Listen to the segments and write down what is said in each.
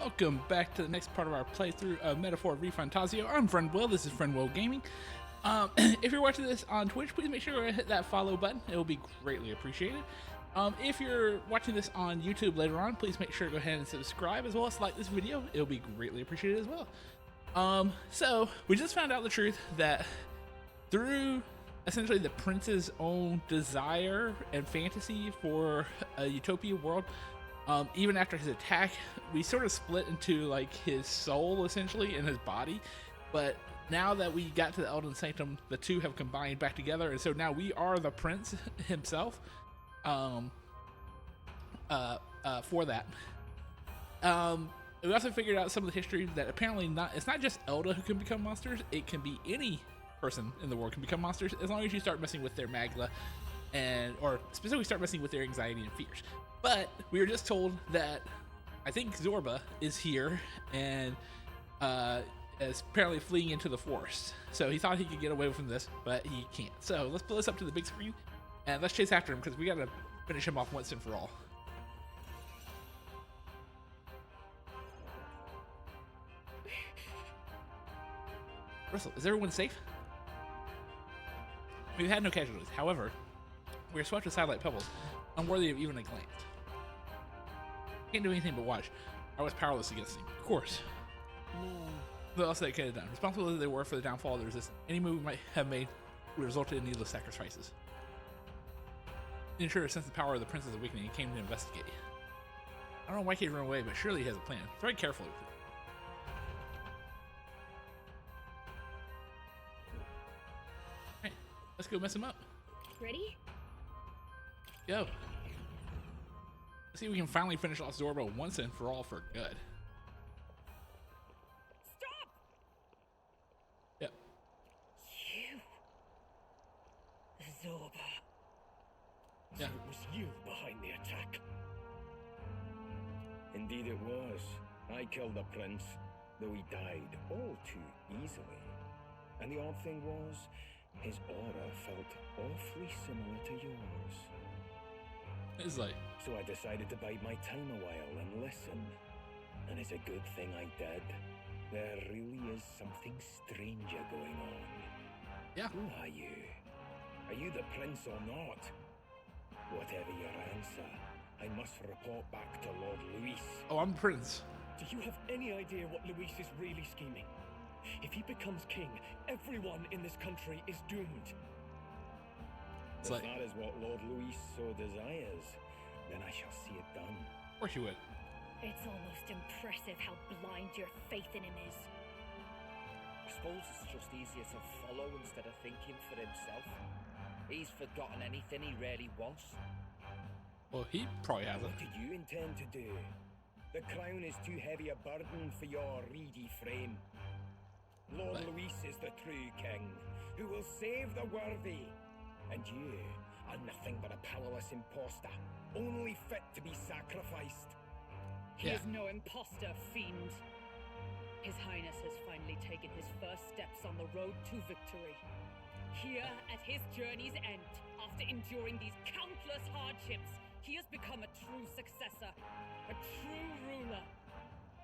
welcome back to the next part of our playthrough of Metaphor ReFantazio. I'm Friend Will, this is Friend Will Gaming. If you're watching this on Twitch, please make sure to hit that follow button. It will be greatly appreciated. If you're watching this on YouTube later on, please make sure to go ahead and subscribe, as well as like this video. It will be greatly appreciated as well. So we just found out the truth that through essentially the prince's own desire and fantasy for a utopia world, even after his attack, we sort of split into like his soul essentially and his body. But now that we got to the Elden Sanctum, the two have combined back together, and so now we are the prince himself. For that, we also figured out some of the history that apparently it's not just Elda who can become monsters. It can be any person in the world can become monsters as long as you start messing with their magla, or specifically start messing with their anxiety and fears. But we were just told that I think Zorba is here and is apparently fleeing into the forest. So he thought he could get away from this, but he can't. So let's pull this up to the big screen and let's chase after him, because we gotta finish him off once and for all. Russell, is everyone safe? We've had no casualties. However, we are swept aside like pebbles, unworthy of even a glance. Can't do anything but watch. I was powerless against him. Of course. What else they could have done? Responsible as they were for the downfall of the resistance, any move we might have made would have resulted in needless sacrifices. The intruder sensed the power of the prince's awakening and came to investigate. I don't know why he run away, but surely he has a plan. Very carefully. Alright, let's go mess him up. Ready? Go. Let's see if we can finally finish off Zorba once and for all for good. Stop! Yep. You, Zorba. Yeah. So it was you behind the attack. Indeed it was. I killed the prince, though he died all too easily. And the odd thing was, his aura felt awfully similar to yours. It's like, So I decided to bide my time a while and listen. And it's a good thing I did. There really is something stranger going on. yeah. Who are you? Are you the prince or not? Whatever your answer, I must report back to Lord Luis. Oh, I'm Prince. Do you have any idea what Luis is really scheming? If he becomes king, everyone in this country is doomed. It's If like, that is what Lord Luis so desires, then I shall see it done. of course you would. It's almost impressive how blind your faith in him is. I suppose it's just easier to follow instead of thinking for himself. He's forgotten anything he really wants. Well, he probably hasn't. What did you intend to do? The crown is too heavy a burden for your reedy frame. Lord Right. Luis is the true king, who will save the worthy. And you are nothing but a powerless imposter, only fit to be sacrificed. He Yeah. is no imposter, fiend. His Highness has finally taken his first steps on the road to victory. Here, at his journey's end, after enduring these countless hardships, he has become a true successor, a true ruler.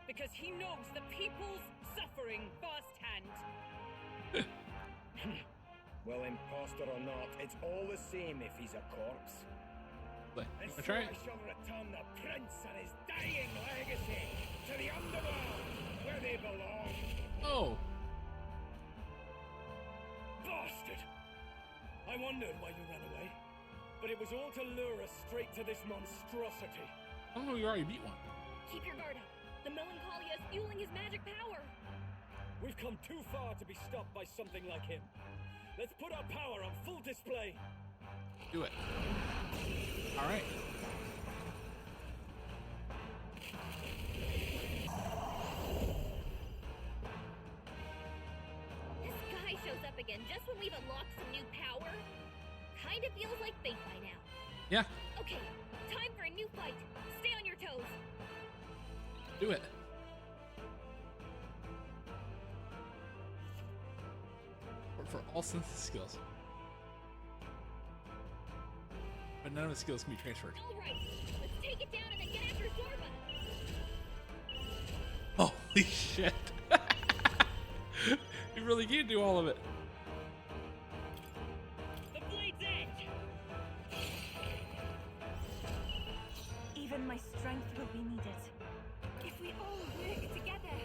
Because he knows the people's suffering firsthand. Well, imposter or not, it's all the same if he's a corpse. Like, And that's so right. I shall return the prince and his dying legacy to the underworld, where they belong. Oh, Bastard! I wondered why you ran away, but it was all to lure us straight to this monstrosity. oh, we already beat one. Keep your guard up. The Melancholia is fueling his magic power. We've come too far to be stopped by something like him. Let's put our power on full display. Do it. All right. This guy shows up again just when we've unlocked some new power. Kinda feels like fate by now. Yeah, Okay, time for a new fight. Stay on your toes. do it. For all senses skills. But none of the skills can be transferred. All right, let's take it down and then get after Zorba. Holy shit. You really can't do all of it. The blade's edge! Even my strength will be needed. If we all work together.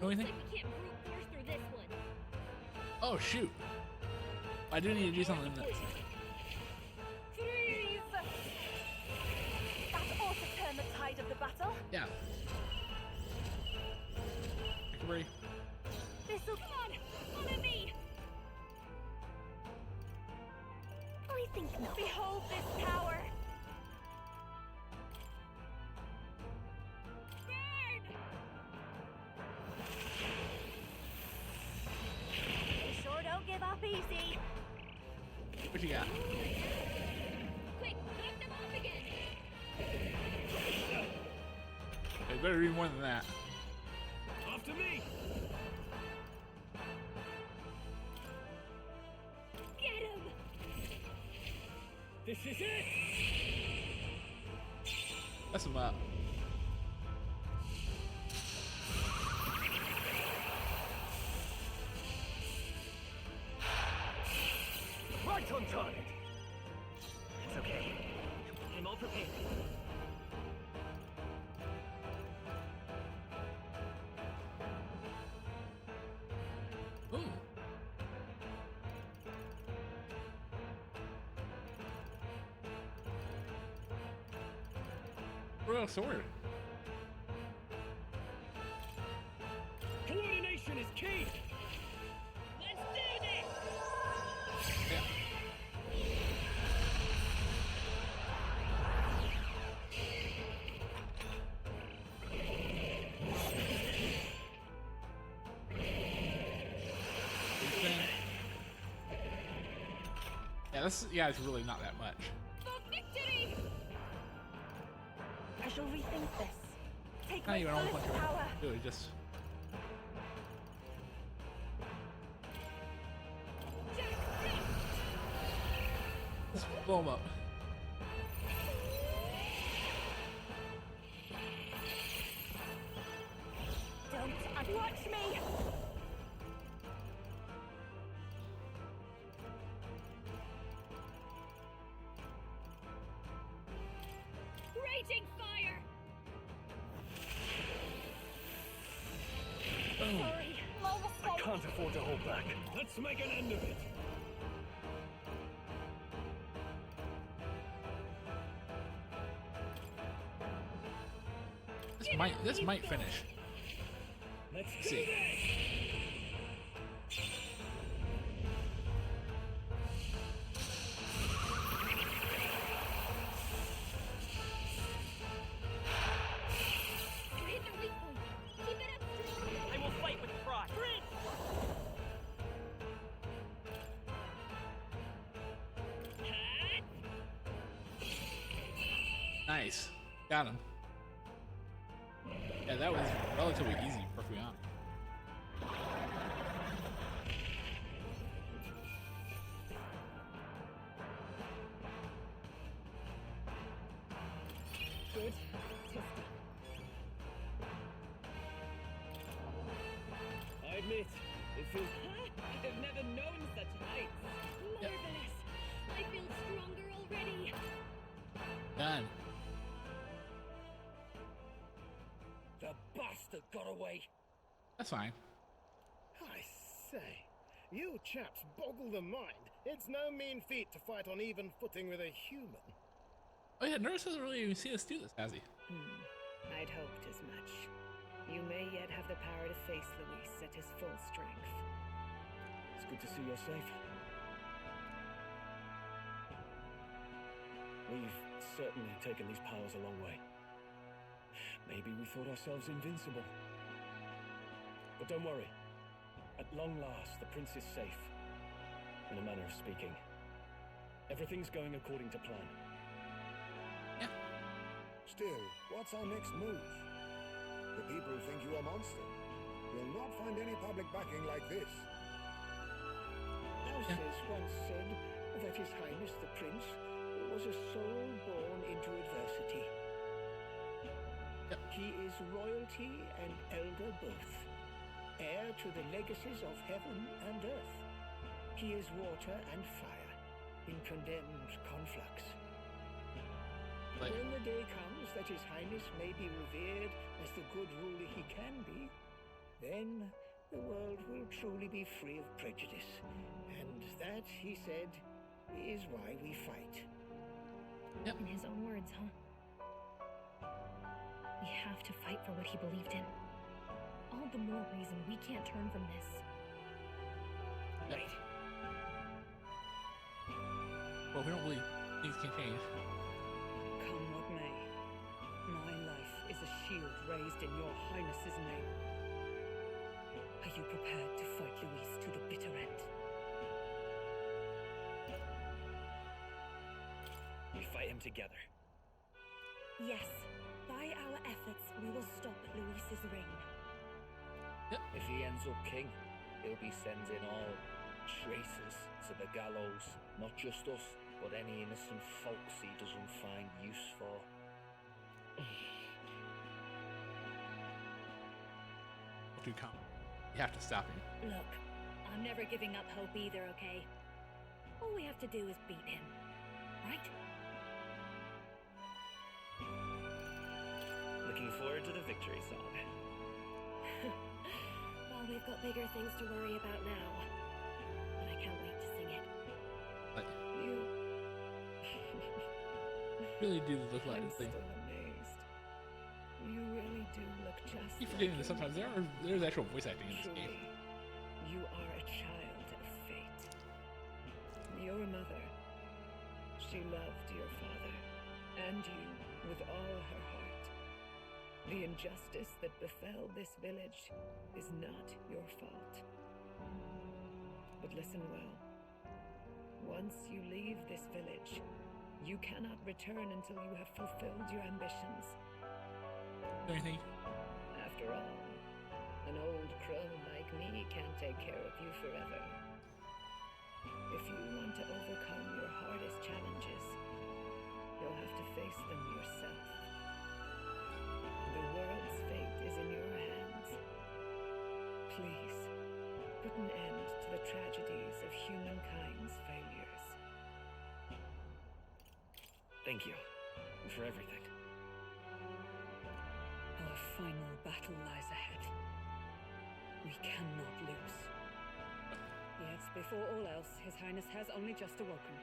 What do you Looks think? like we can't brute force through this one. Oh, shoot. I do need to do something next. Freeze! That ought to turn the tide of the battle. Yeah. Recovery. This'll come on! Follow me! I think not. Behold this power! Burn! They sure don't give up easy. What you got? Quick, knock them off again! It better be more than that. After me! Get him! This is it! Mess him up. Right on target! It's okay. I'm all prepared. Ooh. Royal sword. Coordination is key! Let's do this! Yeah. Yeah, it's really not that much. For victory! I shall rethink this. Take Not my even almost first like power. do it. Just blow him up. Don't watch me. Raging fire! Sorry, my mistake. Can't afford to hold back. Let's make an end of it. This might finish. Let's See. do this! You hit the weak point. Keep it up strong. I will fight with pride. Nice. Got him. Yeah, that was relatively easy, perfectly honest. Good. I admit, it feels... I've never known such heights. Marvelous. I feel stronger already. Done. The bastard got away. That's fine. I say, you chaps boggle the mind. It's no mean feat to fight on even footing with a human. Oh yeah, Nurse hasn't really even seen us do this, has he? I'd hoped as much. You may yet have the power to face Luis at his full strength. It's good to see you're safe. We've certainly taken these powers a long way. Maybe we thought ourselves invincible. But don't worry. At long last, the prince is safe. In a manner of speaking. Everything's going according to plan. Still, what's our next move? The people think you a monster. You'll not find any public backing like this. Alsace once said that His Highness the Prince was a soul born into adversity. Yep. He is royalty and elder both, heir to the legacies of heaven and earth. He is water and fire in condemned conflux. Like, When the day comes that His Highness may be revered as the good ruler he can be, then the world will truly be free of prejudice. And that, he said, is why we fight. In his own words, huh? We have to fight for what he believed in. All the more reason we can't turn from this. Right. well, we don't believe things can change. Come what may, my life is a shield raised in your highness's name. Are you prepared to fight Luis to the bitter end? We fight him together. Yes, by our efforts, we will stop Luis's reign. If he ends up king, he'll be sending all traitors to the gallows. Not just us, but any innocent folks he doesn't find use for. Do come. You have to stop him. Look, I'm never giving up hope either, okay? All we have to do is beat him, right? Looking forward to the victory song. Well, we've got bigger things to worry about now. But I can't wait to sing it. Like, You... really do look like I'm this thing. still amazed. You really do look just Keep forgetting like that sometimes him. there's actual voice acting in this Truly, game. you are a child of fate. Your mother, she loved your father, and you with all her heart. The injustice that befell this village is not your fault. But listen well. Once you leave this village, you cannot return until you have fulfilled your ambitions. Anything? After all, an old crone like me can't take care of you forever. If you want to overcome your hardest challenges, you'll have to face them yourself. The world's fate is in your hands. Please, put an end to the tragedies of humankind's failures. Thank you for everything. Our final battle lies ahead. We cannot lose. Yet, before all else, His Highness has only just awoken.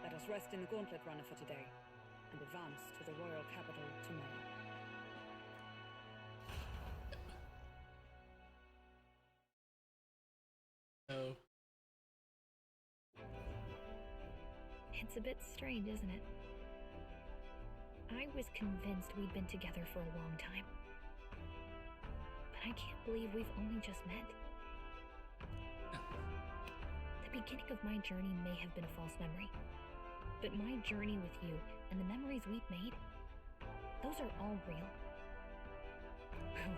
Let us rest in the gauntlet runner for today, and advance to the royal capital tomorrow. Oh. It's a bit strange, isn't it? I was convinced we'd been together for a long time. But I can't believe we've only just met. The beginning of my journey may have been a false memory. But my journey with you and the memories we've made, those are all real. Oh,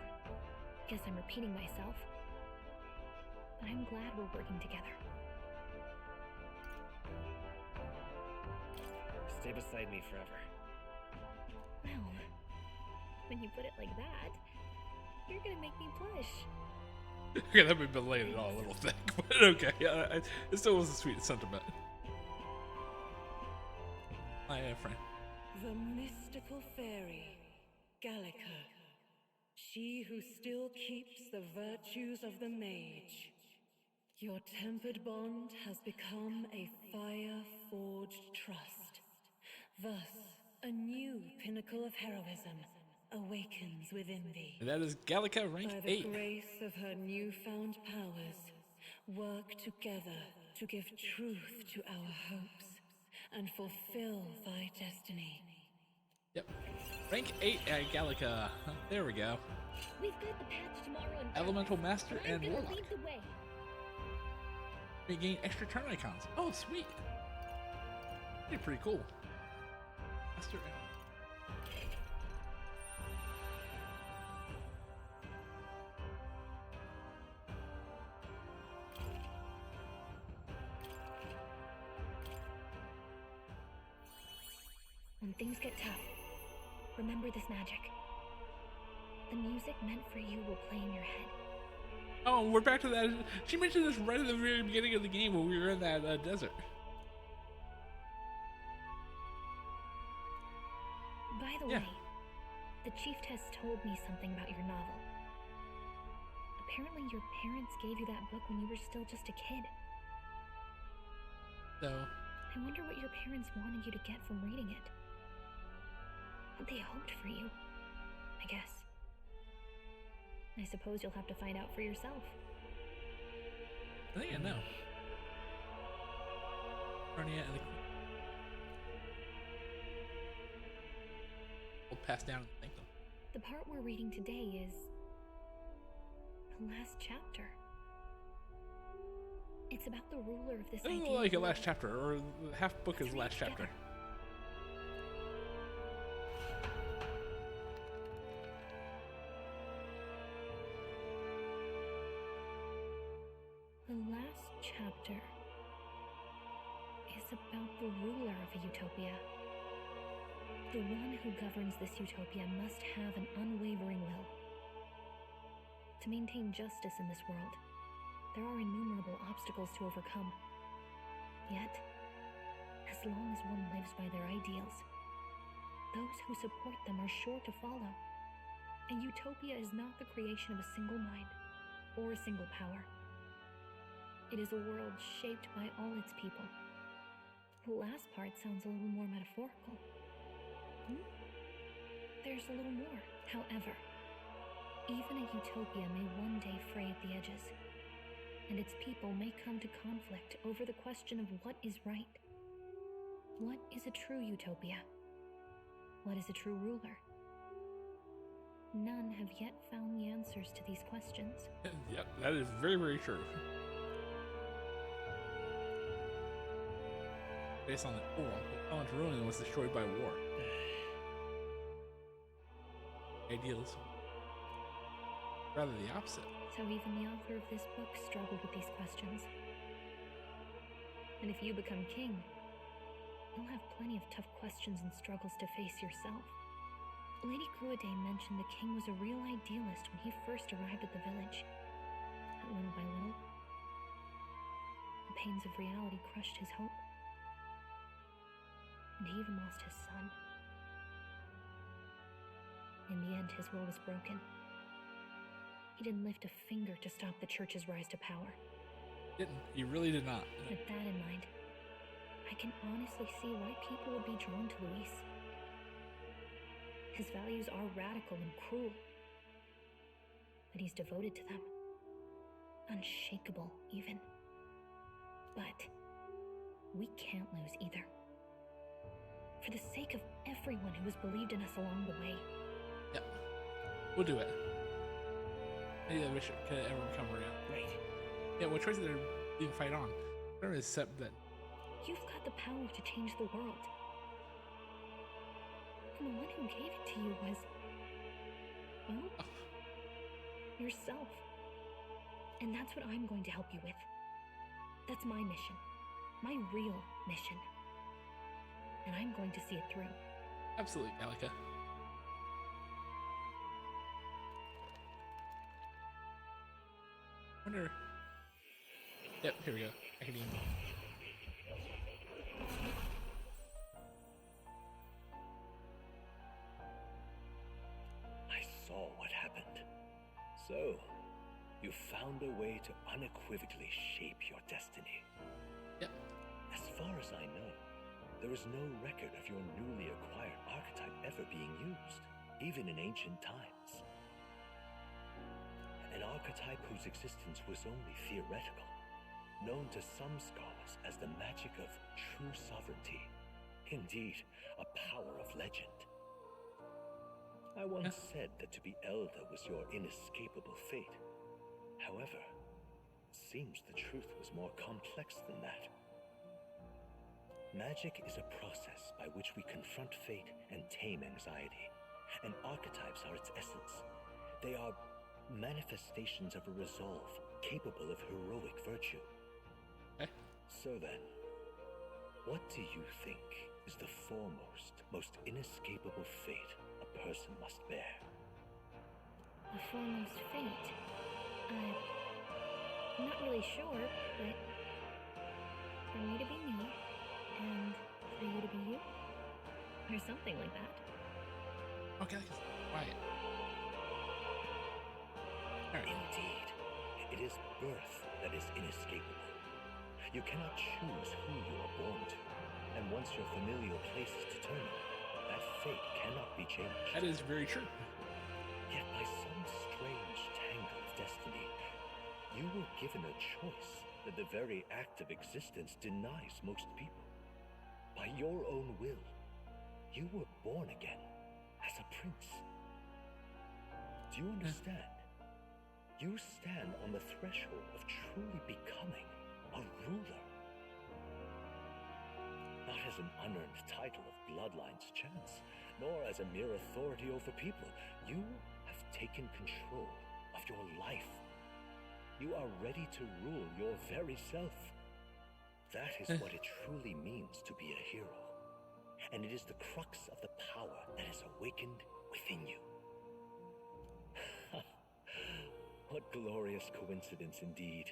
guess I'm repeating myself. But I'm glad we're working together. Stay beside me forever. Well, when you put it like that, you're gonna make me blush. Okay, that may be delayed at all a little thick, but okay. It still was a sweet sentiment. I am friend. The mystical fairy, Gallica. She who still keeps the virtues of the mage. Your tempered bond has become a fire-forged trust. Thus, a new pinnacle of heroism awakens within thee. And that is Gallica rank By the 8. grace of her newfound powers, work together to give truth to our hopes and fulfill thy destiny. Yep. Rank 8 at Gallica. There we go. We've got the patch tomorrow and Elemental Master I'm and gonna Warlock. lead the way. We gain extra turn icons. Oh, sweet. They're pretty cool. Master and when things get tough, remember this magic. The music meant for you will play in your head. Oh, we're back to that. She mentioned this right at the very beginning of the game when we were in that desert. By the way, the chiefess told me something about your novel. Apparently your parents gave you that book when you were still just a kid. So, I wonder what your parents wanted you to get from reading it. What they hoped for you, I guess. I suppose you'll have to find out for yourself. I think I know. Running out of the... We'll pass down and thank them. The part we're reading today is the last chapter. It's about the ruler of this It idea. doesn't like a last chapter, or half book is last chapter. The last chapter is about the ruler of a utopia. The one who governs this utopia must have an unwavering will. To maintain justice in this world, there are innumerable obstacles to overcome. Yet, as long as one lives by their ideals, those who support them are sure to follow. A utopia is not the creation of a single mind or a single power. It is a world shaped by all its people. The last part sounds a little more metaphorical. There's a little more. However, even a utopia may one day fray at the edges, and its people may come to conflict over the question of what is right. What is a true utopia? What is a true ruler? None have yet found the answers to these questions. Yep, that is very, very true. Based on the Elrond's ruin was destroyed by war. Idealism. Rather the opposite. So even the author of this book struggled with these questions. And if you become king, you'll have plenty of tough questions and struggles to face yourself. Lady Gruaday mentioned the king was a real idealist when he first arrived at the village. But little by little, the pains of reality crushed his hope. And he even lost his son. In the end, his will was broken. He didn't lift a finger to stop the church's rise to power. Didn't. He really did not. With that in mind, I can honestly see why people would be drawn to Luis. His values are radical and cruel, but he's devoted to them. Unshakable, even. But we can't lose either. For the sake of everyone who has believed in us along the way. Yep. We'll do it. Maybe I wish it could ever come around. Great. Yeah, what choices are being fight on? I don't accept that. You've got the power to change the world. And the one who gave it to you was, well, yourself. And that's what I'm going to help you with. That's my mission. My real mission. And I'm going to see it through. Absolutely, Gallica. Wonder. Yep, here we go. Academia. I saw what happened. So, you found a way to unequivocally shape your destiny. Yep. As far as I know, there is no record of your newly acquired archetype ever being used, even in ancient times. An archetype whose existence was only theoretical, known to some scholars as the magic of true sovereignty. Indeed, a power of legend. I once said that to be elder was your inescapable fate. However, it seems the truth was more complex than that. Magic is a process by which we confront fate and tame anxiety, and archetypes are its essence. They are manifestations of a resolve capable of heroic virtue. So then, what do you think is the foremost, most inescapable fate a person must bear. A foremost fate? I'm not really sure, but for me to be me, and for you to be you, or something like that. Okay, quiet. Alright. Indeed, it is birth that is inescapable. You cannot choose who you are born to, and once your familial place is determined, that fate cannot be changed. That is very true. Yet by some strange tangle of destiny, you were given a choice that the very act of existence denies most people. By your own will, you were born again as a prince. Do you understand? You stand on the threshold of truly becoming a ruler. Not as an unearned title of bloodline's chance, nor as a mere authority over people. You have taken control of your life. You are ready to rule your very self. That is what it truly means to be a hero. And it is the crux of the power that is awakened within you. What glorious coincidence indeed,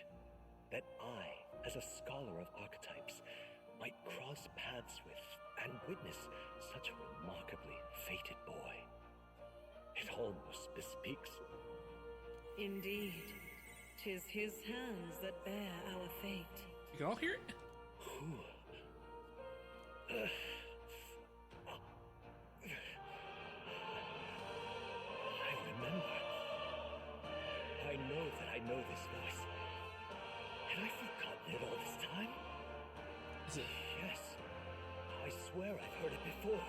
that I, as a scholar of archetypes, might cross paths with and witness such a remarkably fated boy. It almost bespeaks. Indeed, 'tis his hands that bear our fate. You can all hear it? I remember. I know that I know this voice. Had I forgotten it all this time? Is it? Yes. I swear I've heard it before.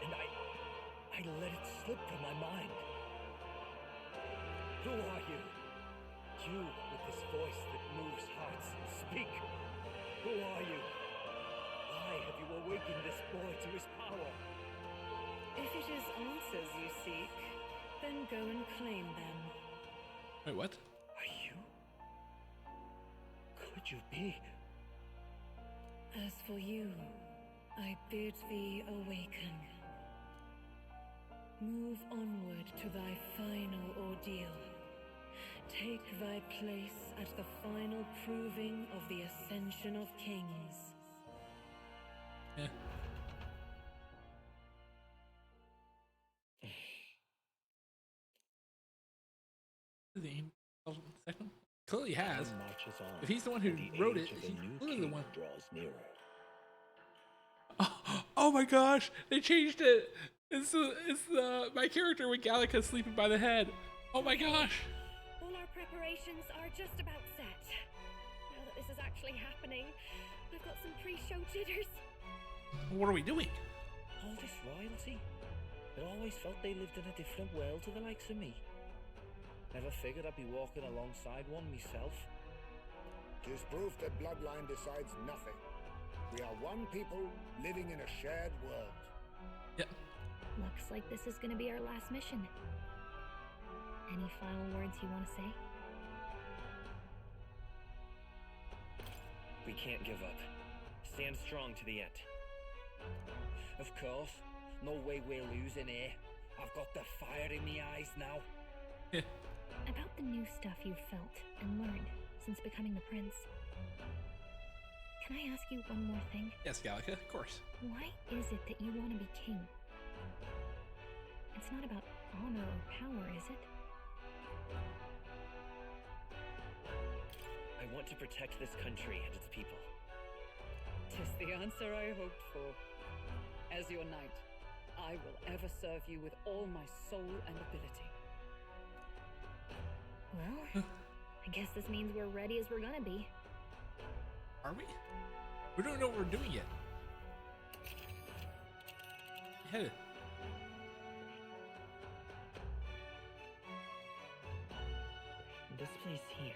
And I let it slip from my mind. Who are you? You with this voice that moves hearts. Speak. Who are you? Why have you awakened this boy to his power? If it is answers you seek, then go and claim them. Wait, what? Are you? Could you be? As for you, I bid thee awaken. Move onward to thy final ordeal. Take thy place at the final proving of the ascension of kings. Yeah. Second? Clearly has. Time marches on, If he's the one who and the wrote age it, of the he's new clearly the king one. draws nearer. Oh my gosh, they changed it. It's my character with Gallica sleeping by the head. Oh my gosh. All our preparations are just about set. Now that this is actually happening, I've got some pre-show jitters. What are we doing? All this royalty? I always felt they lived in a different world to the likes of me. Never figured I'd be walking alongside one myself. 'Tis proof that bloodline decides nothing. We are one people living in a shared world. Yeah. Looks like this is gonna be our last mission. Any final words you want to say? We can't give up. Stand strong to the end. Of course. No way we're losing here. I've got the fire in my eyes now. About the new stuff you've felt and learned since becoming the prince. Can I ask you one more thing? Yes, Gallica, of course. Why is it that you want to be king? It's not about honor or power, is it? I want to protect this country and its people. 'Tis the answer I hoped for. As your knight, I will ever serve you with all my soul and ability. Well, I guess this means we're ready as we're gonna be. Are we? We don't know what we're doing yet. Yeah. This place here.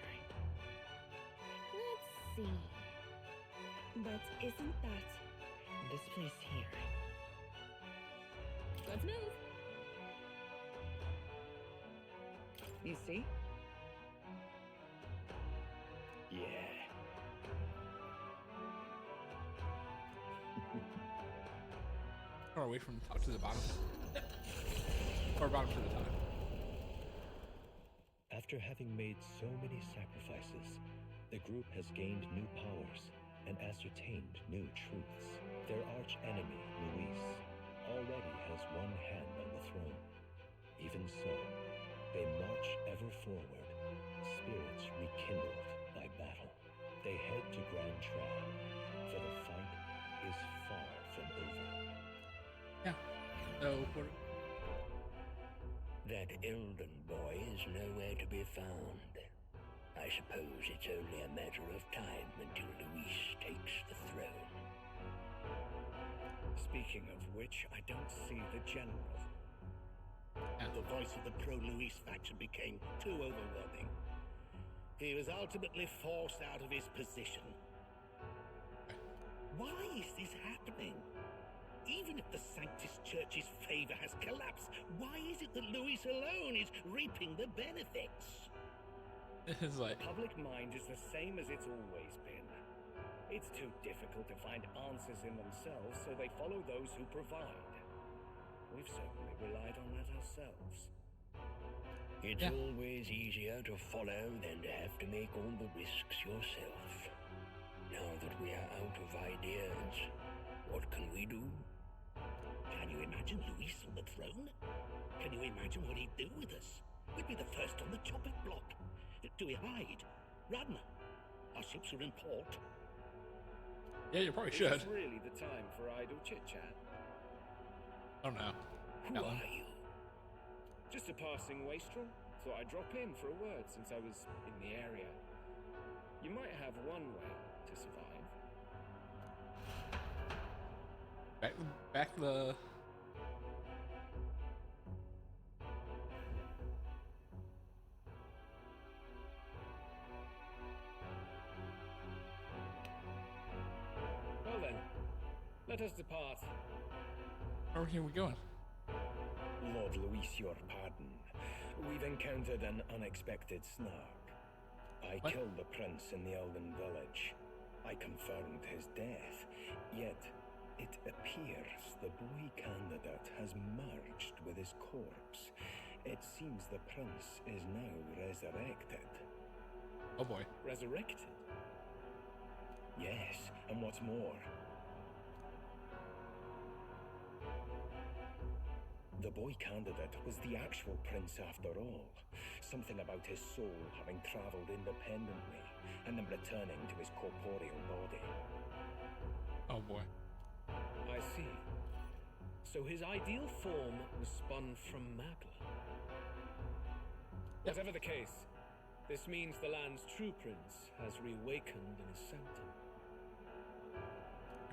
Let's see. But isn't that... This place here. Let's move. You see? Yeah. Or away from the top to the bottom. Or bottom to the top. After having made so many sacrifices, the group has gained new powers and ascertained new truths. Their arch-enemy, Luis, already has one hand on the throne. Even so, they march ever forward, spirits rekindled by battle. They head to Grand Trial, for the fight is far from over. Yeah. So, what... That Elden boy is nowhere to be found. I suppose it's only a matter of time until Luis takes the throne. Speaking of which, I don't see the general. The voice of the pro-Luis faction became too overwhelming. He was ultimately forced out of his position. Why is this happening? Even if the Sanctus Church's favor has collapsed, why is it that Luis alone is reaping the benefits? It's like... The public mind is the same as it's always been. It's too difficult to find answers in themselves, so they follow those who provide. We've certainly relied on that ourselves. It's always easier to follow than to have to make all the risks yourself. Now that we are out of ideas, what can we do? Can you imagine Luis on the throne? Can you imagine what he'd do with us? We'd be the first on the chopping block. Do we hide? Run? Our ships are in port. Yeah, you probably should. It's really the time for idle chit-chat. Oh no. Who are you? Just a passing wastrel. Thought I'd drop in for a word since I was in the area. You might have one way to survive. Back the... Well then, let us depart. Where are we going? Lord Luis, your pardon. We've encountered an unexpected snark. I killed the prince in the Elden village. I confirmed his death, yet it appears the boy candidate has merged with his corpse. It seems the prince is now resurrected. Oh boy. Resurrected? Yes, and what's more, the boy candidate was the actual prince after all. Something about his soul having traveled independently and then returning to his corporeal body. Oh boy. I see. So his ideal form was spun from Magla. Whatever the case, this means the land's true prince has reawakened in his sanctum.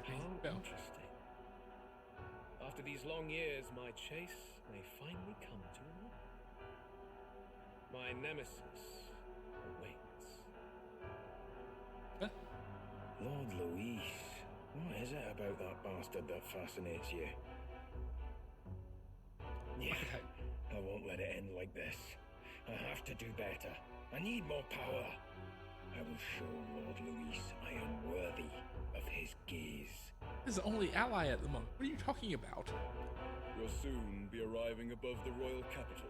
How interesting. After these long years, my chase may finally come to an end. My nemesis awaits. Huh? Lord Luis, what is it about that bastard that fascinates you? Yeah, I won't let it end like this. I have to do better. I need more power. I will show Lord Luis I am worthy of his gaze. This is the only ally at the moment. What are you talking about? You'll soon be arriving above the royal capital.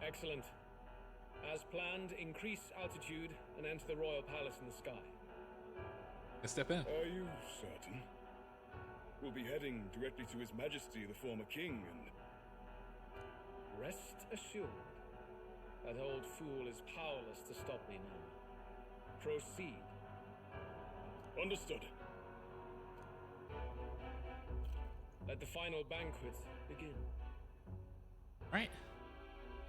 Excellent. As planned, increase altitude and enter the royal palace in the sky. Let's step in. Are you certain? We'll be heading directly to His Majesty, the former king, and... Rest assured, that old fool is powerless to stop me now. Proceed. Understood. Let the final banquet begin. Right.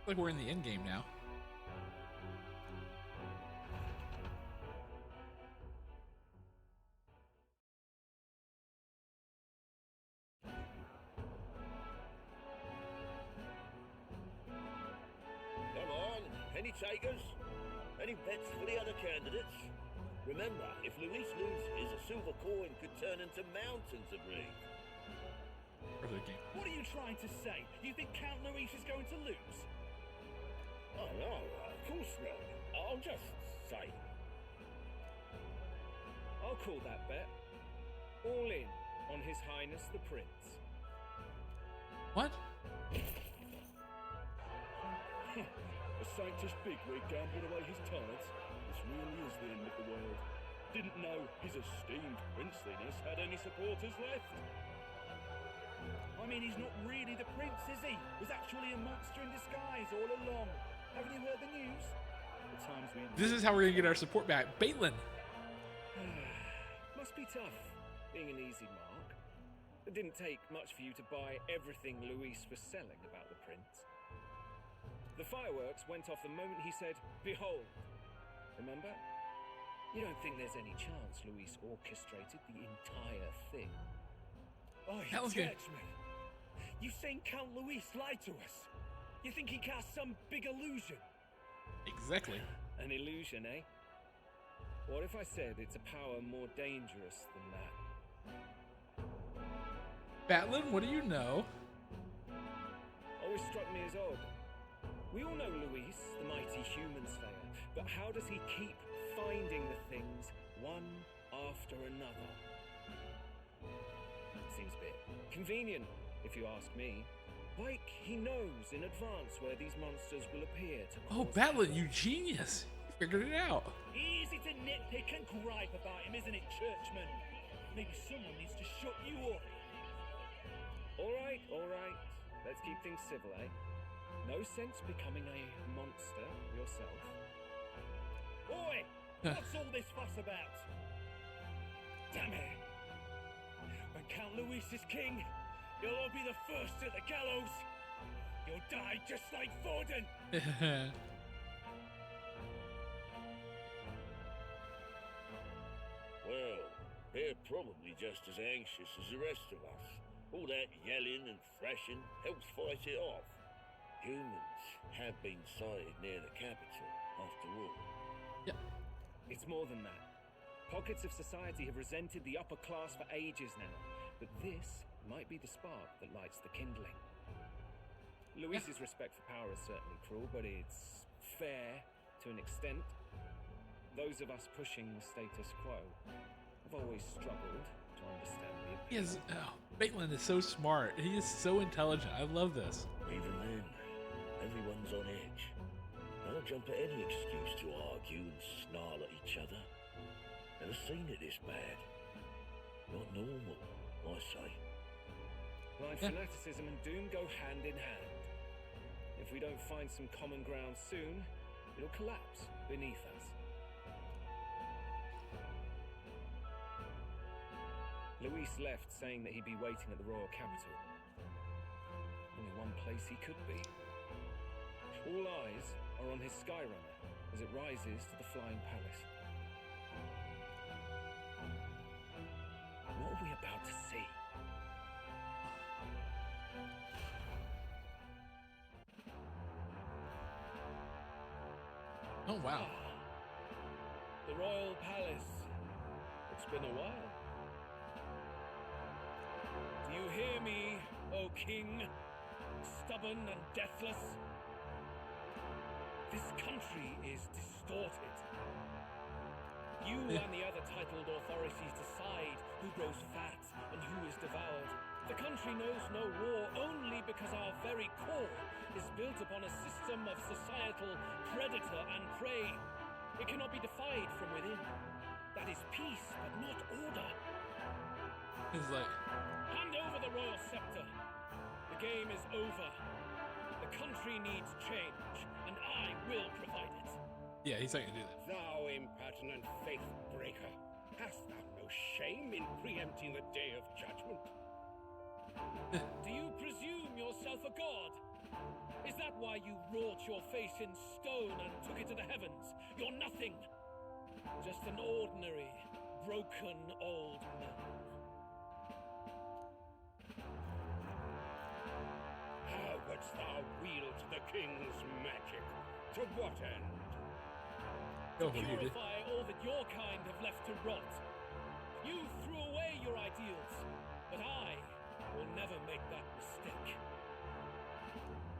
Like we're in the end game now. Come on, any takers? Any bets for the other candidates? Remember, if Luis loses, a silver coin could turn into mountains of ring. What are you trying to say? You think Count Luis is going to lose? Oh no, of course not. I'll just say. I'll call that bet. All in on His Highness the Prince. What? A sanctish bigwig gambled away his talents. This really is the end of the world. Didn't know his esteemed princeliness had any supporters left. I mean, he's not really the prince, is he? Was actually a monster in disguise all along. Haven't you heard the news? The times we... This is how we're gonna get our support back. Baitlin! Must be tough, being an easy mark. It didn't take much for you to buy everything Luis was selling about the prince. The fireworks went off the moment he said, "Behold." Remember? You don't think there's any chance Luis orchestrated the entire thing? Oh, That was good. churchman. You saying Count Luis lied to us? You think he cast some big illusion? Exactly. An illusion, eh? What if I said it's a power more dangerous than that? Batlin, what do you know? Always struck me as odd. We all know Luis, the mighty human slayer, but how does he keep finding the things one after another? Seems a bit convenient, if you ask me. Like he knows in advance where these monsters will appear to Oh, cause Batlin, havoc. you genius! You figured it out. Easy to nitpick and gripe about him, isn't it, churchman? Maybe someone needs to shut you up. All right. Let's keep things civil, eh? No sense becoming a monster yourself. Oi! What's all this fuss about? Damn it! When Count Luis is king, you'll all be the first at the gallows. You'll die just like Forden. Well, they're probably just as anxious as the rest of us. All that yelling and thrashing helps fight it off. Humans have been sighted near the capital, after all. Yep. It's more than that. Pockets of society have resented the upper class for ages now, but this might be the spark that lights the kindling. Luis's respect for power is certainly cruel, but it's fair to an extent. Those of us pushing the status quo have always struggled to understand the He is, Baitlin is so smart. He is so intelligent. I love this. Even then, everyone's on edge. They'll jump at any excuse to argue and snarl at each other. Never seen it this bad. Not normal, I say. Blind fanaticism and doom go hand in hand. If we don't find some common ground soon, it'll collapse beneath us. Luis left saying that he'd be waiting at the royal capital. Only one place he could be. All eyes are on his Skyrunner as it rises to the flying palace. What are we about to see? Oh, wow. The royal palace. It's been a while. Do you hear me, O king? Stubborn and deathless? This country is distorted. You and the other titled authorities decide who grows fat and who is devoured. The country knows no war only because our very core is built upon a system of societal predator and prey. It cannot be defied from within. That is peace, but not order. He's like, Hand over the royal scepter. The game is over. The country needs change, and I will provide it. yeah, he's not gonna do that. Thou impertinent faith breaker, hast thou no shame in preempting the day of judgment? Do you presume yourself a god? Is that why you wrought your face in stone and took it to the heavens? You're nothing. Just an ordinary, broken old man. How wouldst thou wield the king's magic? To what end? Go for you, dude. Purify all that your kind have left to rot. You threw away your ideals, but I will never make that mistake.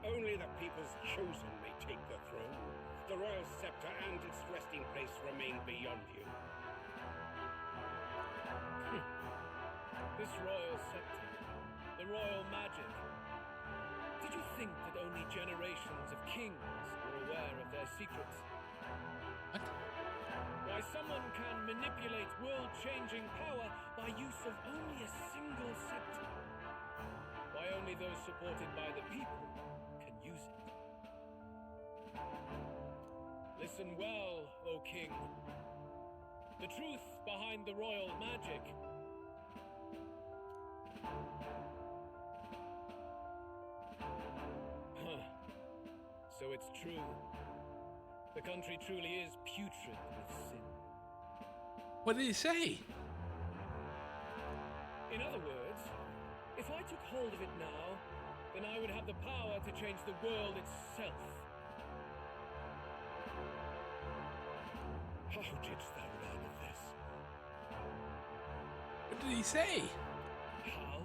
Only the people's chosen may take the throne. The royal scepter and its resting place remain beyond you. This royal scepter, the royal magic. Did you think that only generations of kings were aware of their secrets? What? Why someone can manipulate world-changing power by use of only a single scepter? Why only those supported by the people can use it? Listen well, O King. The truth behind the royal magic. So it's true. The country truly is putrid with sin. What did he say? In other words, if I took hold of it now, then I would have the power to change the world itself. How didst thou learn of this? What did he say? How?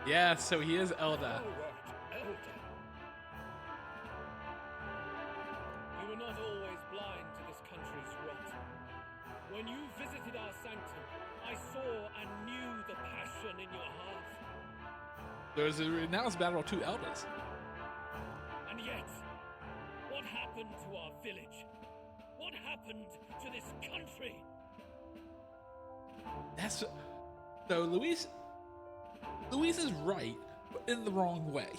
Yeah, so he is Elda. Elder. You were not always blind to this country's rot. When you visited our sanctum, I saw and knew the passion in your heart. There's a renounced battle of two Eldas. And yet, what happened to our village? What happened to this country? That's so Luis is right, but in the wrong way.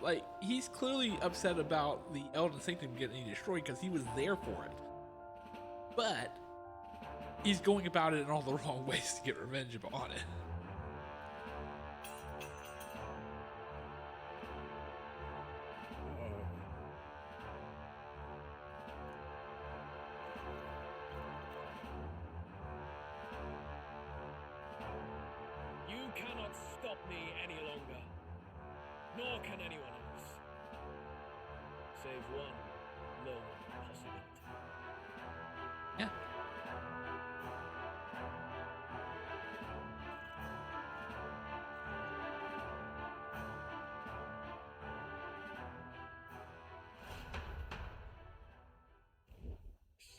like he's clearly upset about the Elden Sanctum getting destroyed because he was there for it. But he's going about it in all the wrong ways to get revenge on it. You cannot stop me any longer, nor can anyone else, save one lone possibility. Yeah.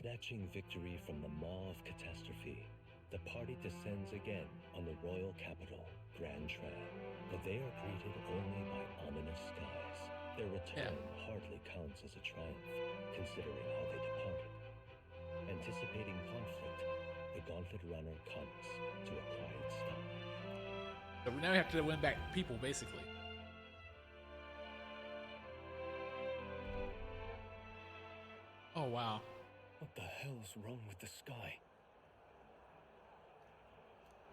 Snatching victory from the maw of catastrophe, the party descends again on the royal capital, Grand Tran. But they are greeted only by ominous skies. Their return hardly counts as a triumph, considering how they departed. Anticipating conflict, the Gauntlet Runner comes to a quiet stop. So now we have to win back people, basically. Oh wow. What the hell's wrong with the sky?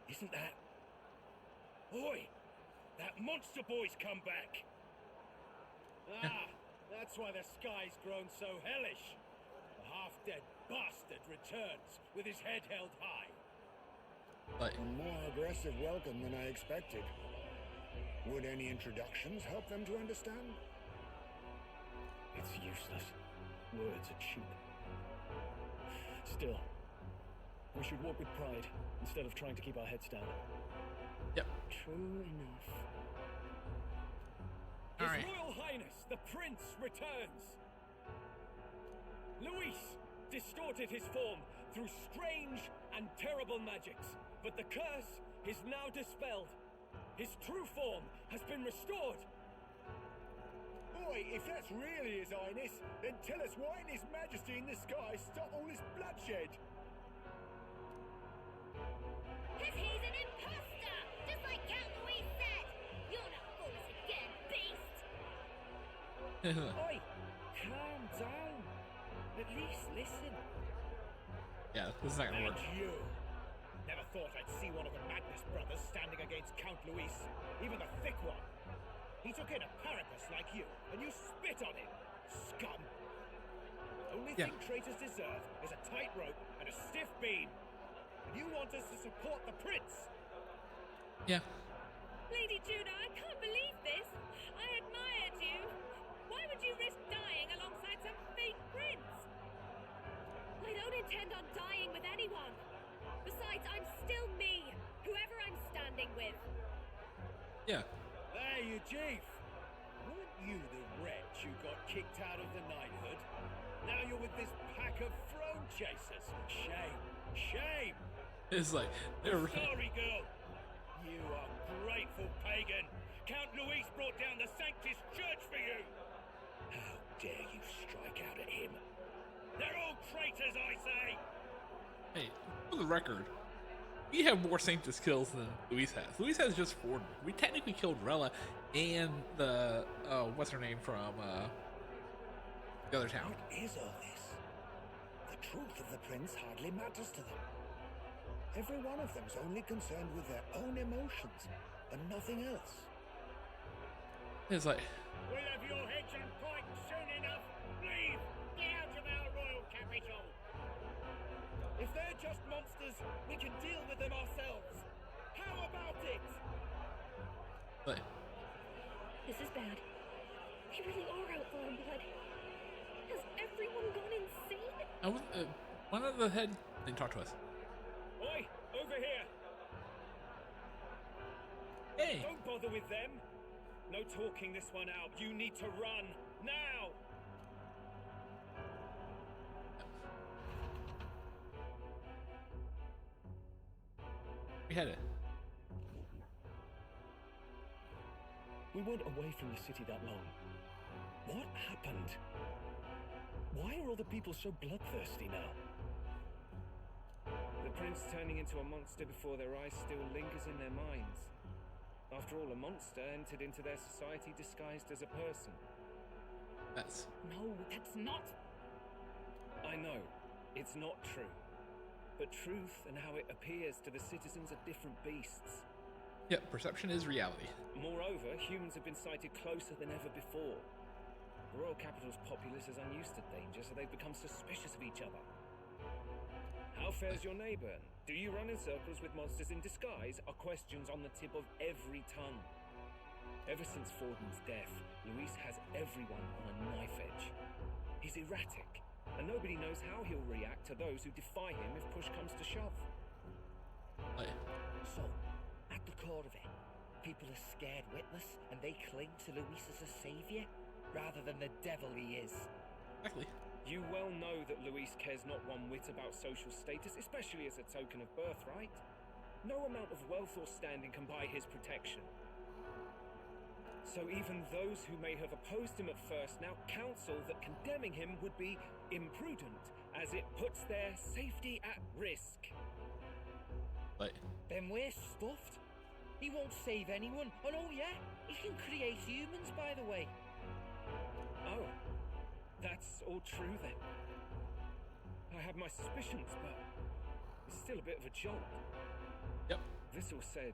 Isn't that... Oi! That monster boy's come back! That's why the sky's grown so hellish. The half-dead bastard returns with his head held high. Like, A more aggressive welcome than I expected. Would any introductions help them to understand? It's useless. Words are cheap. Still, we should walk with pride instead of trying to keep our heads down. yep. True enough. His All right. Royal Highness, the Prince, returns. Luis distorted his form through strange and terrible magics, but the curse is now dispelled. His true form has been restored. Boy, if that's really His Highness, then tell us why didn't His Majesty in the sky stop all this bloodshed? Cause he's an imposter! Just like Count Louis said! You're not fool us again, beast! Oi! Calm down. At least listen. Yeah, this is not gonna work. You! Never thought I'd see one of the Magnus brothers standing against Count Luis, even the thick one. He took in a parapus like you, and you spit on him, scum! Only thing traitors deserve is a tight rope and a stiff beam. And you want us to support the prince? Yeah. Lady Juno, I can't believe this! I admired you! Why would you risk dying alongside some fake prince? I don't intend on dying with anyone! Besides, I'm still me, whoever I'm standing with. Yeah. There you chief! Would you the wretch who got kicked out of the knighthood? Now you're with this pack of throne chasers. Shame. Shame! It's like, they're Sorry, girl. You ungrateful pagan. Count Luis brought down the Sanctus Church for you. How dare you strike out at him? They're all traitors, I say. Hey, for the record, we have more Sanctus kills than Luis has. Luis has just 4. We technically killed Rella and the, what's her name from, the other town. What is all this? The truth of the prince hardly matters to them. Every one of them's only concerned with their own emotions and nothing else. It's like, We'll have your heads and pikes soon enough. Leave! Get out of our royal capital! If they're just monsters, we can deal with them ourselves. How about it? like, This is bad. They really are out for our blood. Has everyone gone insane? one of the head didn't talk to us. Oi, over here! Hey! Don't bother with them. No talking this one out. You need to run now. We had it. We weren't away from the city that long. What happened? Why are all the people so bloodthirsty now? The prince turning into a monster before their eyes still lingers in their minds. After all, a monster entered into their society disguised as a person. That's... No, that's not. I know, it's not true. But truth and how it appears to the citizens are different beasts. Yeah, perception is reality. Moreover, humans have been sighted closer than ever before. The royal capital's populace is unused to danger, so they've become suspicious of each other. How fares your neighbor? Do you run in circles with monsters in disguise? Are questions on the tip of every tongue. Ever since Forden's death, Luis has everyone on a knife edge. He's erratic, and nobody knows how he'll react to those who defy him if push comes to shove. Like, So, at the core of it, people are scared witless and they cling to Luis as a savior, rather than the devil he is. exactly. You well know that Luis cares not one whit about social status, especially as a token of birthright. No amount of wealth or standing can buy his protection. So even those who may have opposed him at first now counsel that condemning him would be imprudent, as it puts their safety at risk. Like, Then we're stuffed. He won't save anyone. Oh no, yeah, he can create humans, by the way. Oh, that's all true then. I have my suspicions, but it's still a bit of a jolt. yep. This all said,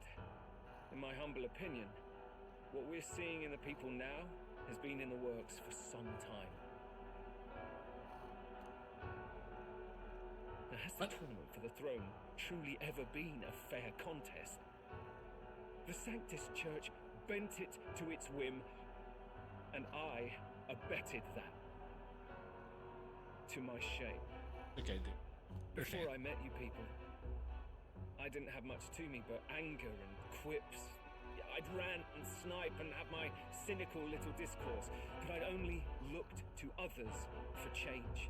in my humble opinion, what we're seeing in the people now has been in the works for some time. Now, has the tournament for the throne truly ever been a fair contest? The Sanctus Church bent it to its whim, and I abetted that. To my shame. Okay, dude. Before I met you people, I didn't have much to me but anger and quips. I'd rant and snipe and have my cynical little discourse, but I'd only looked to others for change.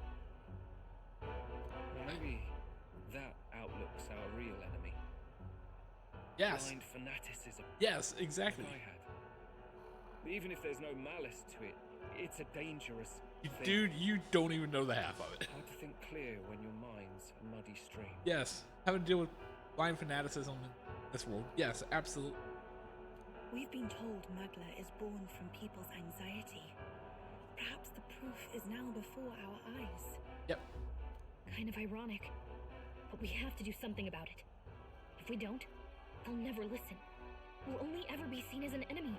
Maybe that outlooks our real enemy. Yes. Blind fanaticism. Yes, exactly. I had. But even if there's no malice to it, it's a dangerous thing. Dude, you don't even know the half of it. Hard to think clear when your mind's a muddy stream. Yes, having to deal with blind fanaticism in this world. Yes, absolutely. We've been told Magla is born from people's anxiety. Perhaps the proof is now before our eyes. Yep. Kind of ironic. But we have to do something about it. If we don't, they'll never listen. We'll only ever be seen as an enemy.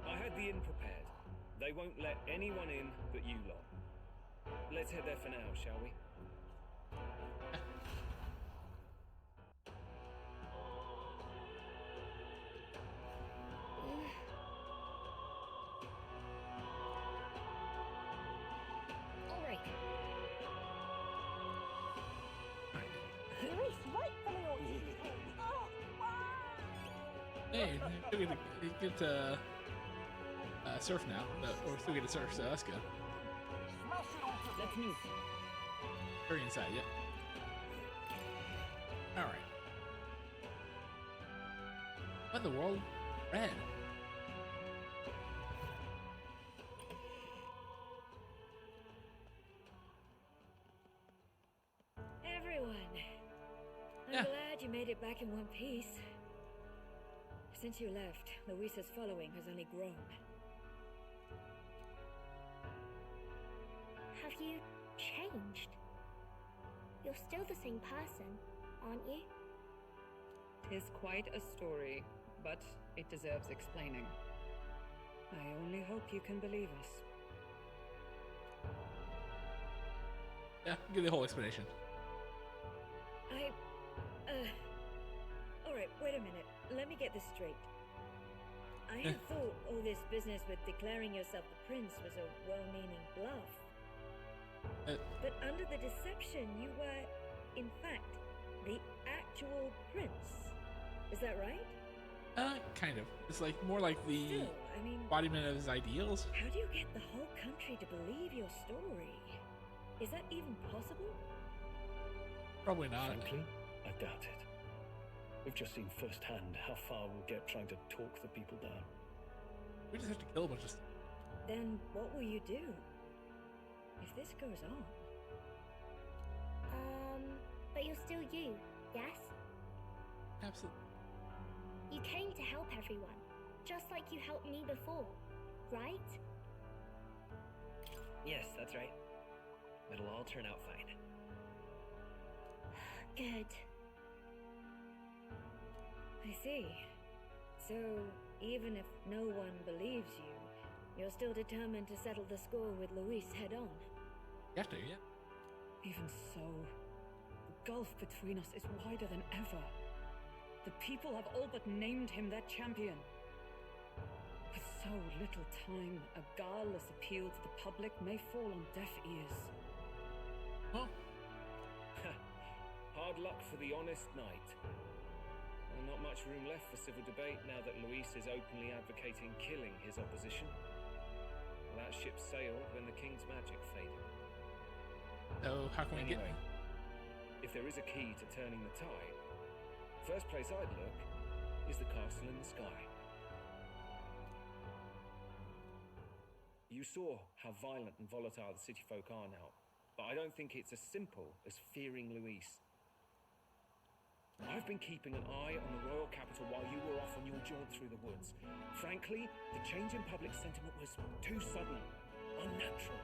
I had the inn prepared. They won't let anyone in but you lot. Let's head there for now, shall we? All right. Hey, get surf now, but we're still getting to surf, so that's good. Let's move. Very inside, yeah. All right. What in the world? Red. Everyone, I'm glad you made it back in one piece. Since you left, Luisa's following has only grown. Have you changed? You're still the same person, aren't you? 'Tis quite a story, but it deserves explaining. I only hope you can believe us. Yeah, give the whole explanation. Alright, wait a minute. Let me get this straight. I had thought all this business with declaring yourself the prince was a well-meaning bluff. But under the deception, you were, in fact, the actual prince. Is that right? Kind of. It's like more like the Still, I mean, embodiment of his ideals. how do you get the whole country to believe your story? Is that even possible? Probably not. Frankly, I doubt it. We've just seen firsthand how far we'll get trying to talk the people down. We just have to kill a bunch of. Then what will you do if this goes on? But you're still you, yes? Absolutely. You came to help everyone, just like you helped me before, right? Yes, that's right. It'll all turn out fine. Good. I see. So, even if no one believes you, you're still determined to settle the score with Luis head on? You have to, yeah. Even so, the gulf between us is wider than ever. The people have all but named him their champion. With so little time, a guileless appeal to the public may fall on deaf ears. Well, hard luck for the honest knight. And not much room left for civil debate now that Luis is openly advocating killing his opposition. Well, that ship sailed when the king's magic faded. so how can we get? Anyway, if there is a key to turning the tide, first place I'd look is the castle in the sky. You saw how violent and volatile the city folk are now, but I don't think it's as simple as fearing Luis. I've been keeping an eye on the royal capital while you were off on your jaunt through the woods. Frankly, the change in public sentiment was too sudden, unnatural.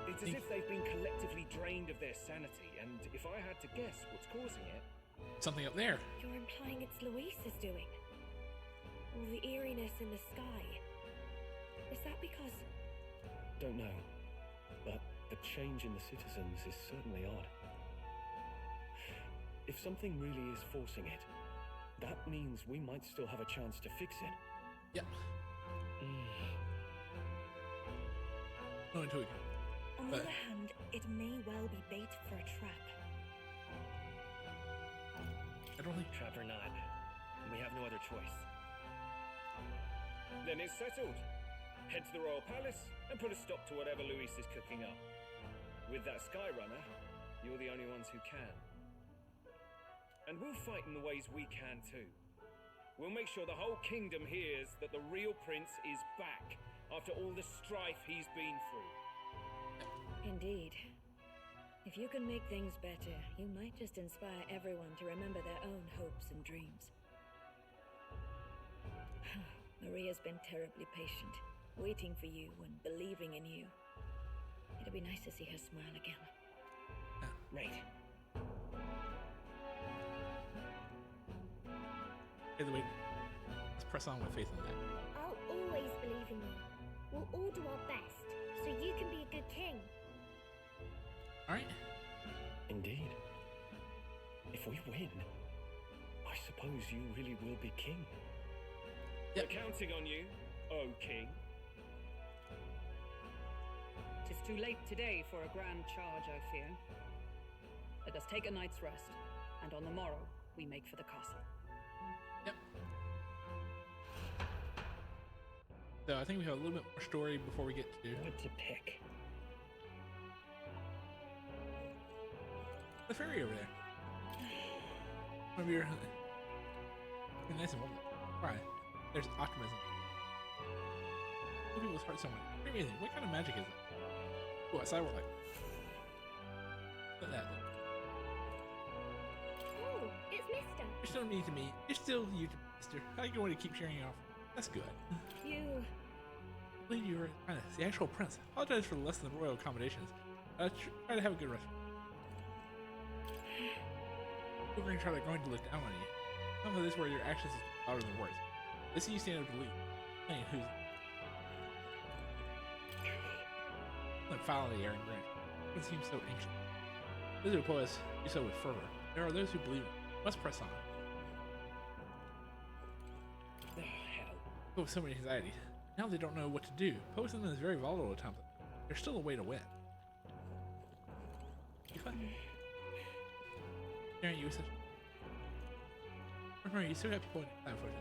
It's as if they've been collectively drained of their sanity, and if I had to guess what's causing it... Something up there. You're implying it's Luis's doing? All the eeriness in the sky. Is that because... Don't know, but the change in the citizens is certainly odd. If something really is forcing it, that means we might still have a chance to fix it. Yeah. No into it. On the other hand, it may well be bait for a trap. I don't think. Trap or not, we have no other choice. Then it's settled. Head to the royal palace and put a stop to whatever Luis is cooking up. With that Skyrunner, you're the only ones who can. And we'll fight in the ways we can too. We'll make sure the whole kingdom hears that the real prince is back after all the strife he's been through. Indeed. If you can make things better, you might just inspire everyone to remember their own hopes and dreams. Maria's been terribly patient, waiting for you and believing in you. It'd be nice to see her smile again. Right. Either way, let's press on with faith in that. I'll always believe in you. We'll all do our best, so you can be a good king. Alright. Indeed. If we win, I suppose you really will be king. We're counting on you, oh king. 'Tis too late today for a grand charge, I fear. Let us take a night's rest, and on the morrow we make for the castle. Yep. So I think we have a little bit more story before we get to What to pick? the ferry over there. Maybe you're nice and warm. Right. There's optimism. Some people's hearts so much. Amazing. What kind of magic is that? Oh, a cyber light. Look at that. Oh, it's Mister. You're still me to me. You're still you, Mister. How are you going to keep cheering you off? That's good. You. I believe you were the actual prince. Apologize for the less than royal accommodations. Try to have a good rest. People are going to look down on you. Some of this where your actions is louder than words. They see you stand up to leave. Playing who's like finally Aaron Grant. It seems so ancient. Those who oppose do so with fervor. There are those who believe it. Must press on. Oh, hell. Oh, so many anxiety. Now they don't know what to do. Posting is very volatile at times. There's still a way to win. You fun? Aaron, you said. Remember, you still got people in time for this.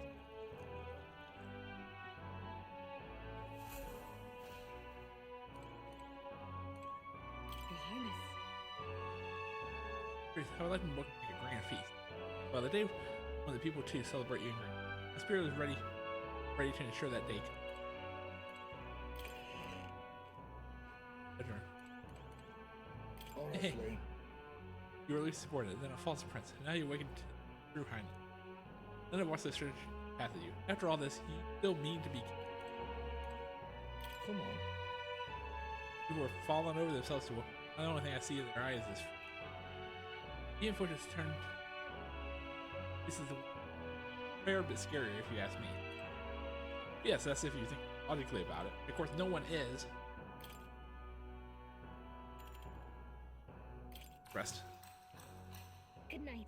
Your Highness. I would like to book a grand feast. Well, the day when the people too celebrate you and Green. My spirit is ready to ensure that day. Honestly. Hey, you were at least supported, then a false prince, and now you awakened to true highness. None of us has strange path at you. After all this, you still mean to be king. Come on. People are falling over themselves to the only thing I see in their eyes is the info just turned. This is a fair bit scarier if you ask me. Yes, that's if you think logically about it. Of course, no one is. Rest. Good night.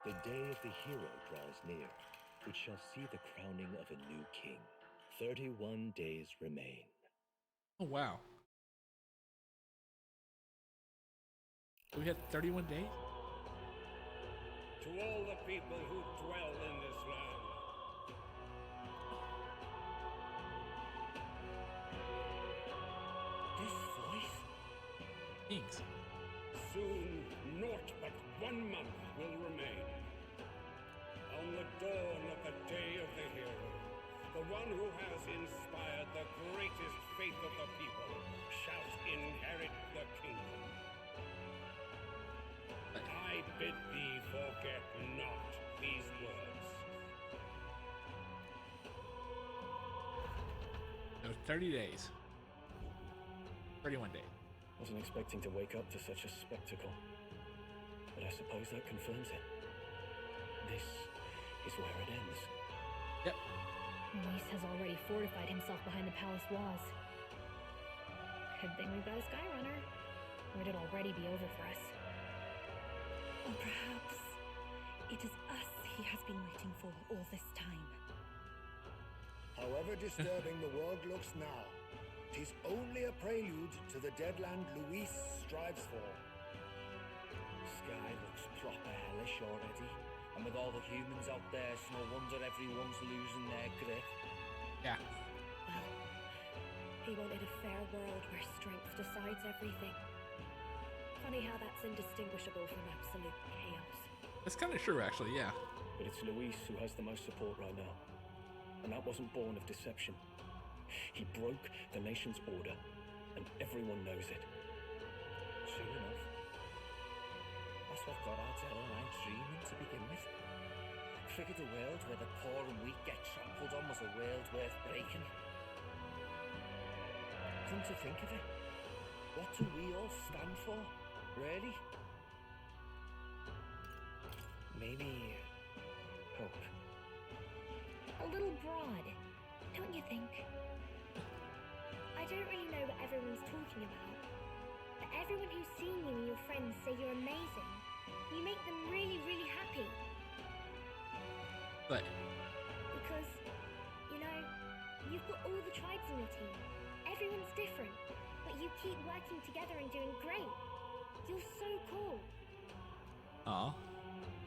The day of the hero draws near, which shall see the crowning of a new king. 31 days remain. Oh, wow. We had 31 days? To all the people who dwell in this land, This voice? Kings. soon naught but 1 month will remain. On the dawn of the day of the hero, the one who has inspired the greatest faith of the people shall inherit the kingdom. I bid thee forget not these words. It was 30 days. 31 days. Wasn't expecting to wake up to such a spectacle, but I suppose that confirms it. This is where it ends. Yep. Luis has already fortified himself behind the palace walls. Good thing we've got a Skyrunner, or it'd already be over for us. Or perhaps it is us he has been waiting for all this time. However disturbing the world looks now, 'tis only a prelude to the deadland Luis strives for. Sky looks proper hellish already. And with all the humans out there, it's no wonder everyone's losing their grip. Yeah. Well, he wanted a fair world where strength decides everything. Funny how that's indistinguishable from absolute chaos. That's kind of true, actually, yeah. But it's Luis who has the most support right now. And that wasn't born of deception. He broke the nation's order, and everyone knows it. True enough. That's what got our Jedi dreaming to begin with. Figured a world where the poor and weak get trampled on was a world worth breaking. Come to think of it, what do we all stand for, really? Maybe hope. A little broad, don't you think? I don't really know what everyone's talking about, but everyone who's seen you and your friends say you're amazing. You make them really, really happy. But Because, you know, you've got all the tribes in your team. Everyone's different, but you keep working together and doing great. You're so cool. aw.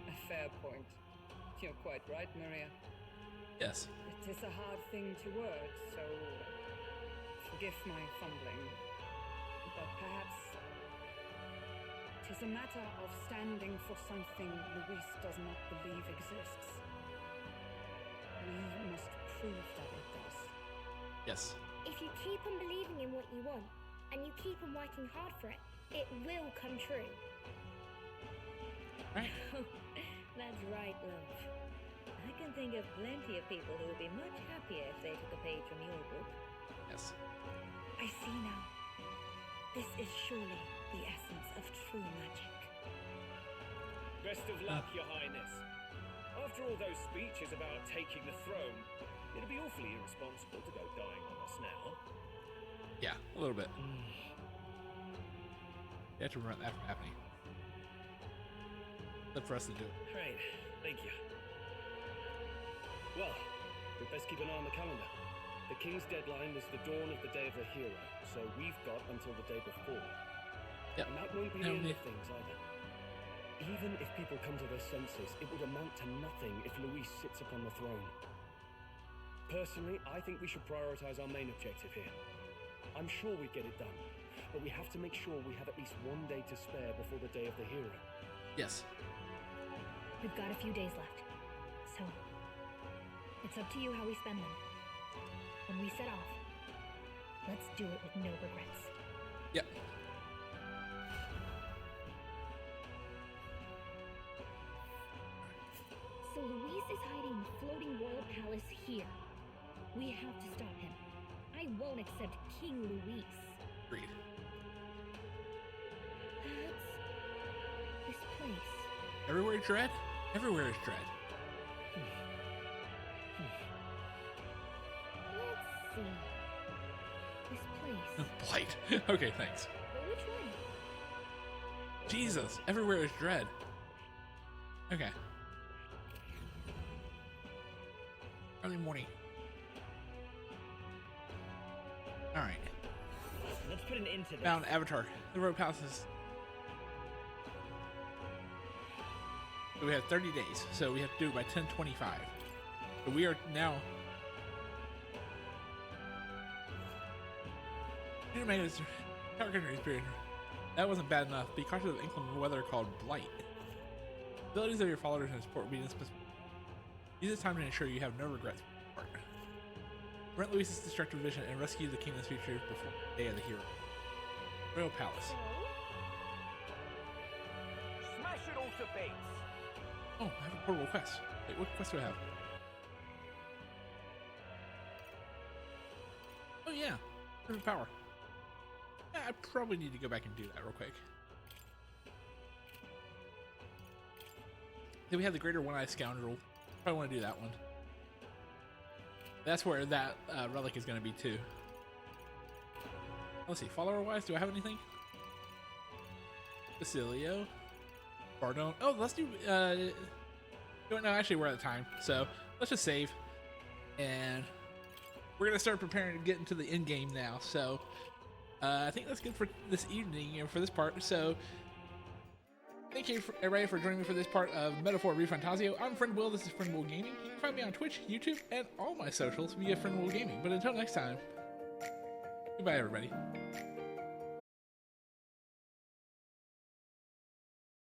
A fair point. You're quite right, Maria. Yes. It is a hard thing to word, so forgive my fumbling. But perhaps it is a matter of standing for something Luis does not believe exists. We must prove that it does. Yes. If you keep on believing in what you want, and you keep on working hard for it, it will come true. Right. That's right, love. I can think of plenty of people who would be much happier if they took a page from your book. Yes. I see now. This is surely the essence of true magic. Best of luck, Your Highness. After all those speeches about taking the throne, it'd be awfully irresponsible to go dying on us now. Yeah, a little bit. You have to prevent that from happening. But for us to do it. Great, thank you. Well, we'd best keep an eye on the calendar. The King's deadline was the dawn of the Day of the Hero, so we've got until the day before. Yep. And that won't be the end of things either. Even if people come to their senses, it would amount to nothing if Luis sits upon the throne. Personally, I think we should prioritize our main objective here. I'm sure we'd get it done, but we have to make sure we have at least one day to spare before the Day of the Hero. Yes. We've got a few days left, so it's up to you how we spend them. When we set off, let's do it with no regrets. Yep. So Luis is hiding in the floating royal palace here. We have to stop him. I won't accept King Luis. Agreed. This place. Everywhere dread? Everywhere is dread. Let's see. This place. Blight. Okay, thanks. But which one? Jesus, everywhere is dread. Okay. Early morning. Alright. Let's put an end to this. Found Avatar. The road passes. So we have 30 days, so we have to do it by 10:25. So we are now. That wasn't bad enough. Be cautious of inclement weather called blight. Abilities of your followers and support obedience. Use this time to ensure you have no regrets. Rent Luis's destructive vision and rescue the kingdom's future before the day of the hero. Royal Palace. Smash it all to bits. Oh, I have a portable quest. Wait, what quest do I have? Oh yeah, River Power. Yeah, I probably need to go back and do that real quick. Then we have the Greater One-Eyed Scoundrel. Probably want to do that one. That's where that relic is going to be too. Let's see, follower-wise, do I have anything? Basilio. Bardone. Oh, let's do... no, actually, we're out of time. So, let's just save. And we're going to start preparing to get into the end game now. So, I think that's good for this evening and for this part. So, thank you everybody for joining me for this part of Metaphor ReFantazio. I'm Friend Will. This is Friend Will Gaming. You can find me on Twitch, YouTube, and all my socials via Friend Will Gaming. But until next time, goodbye, everybody.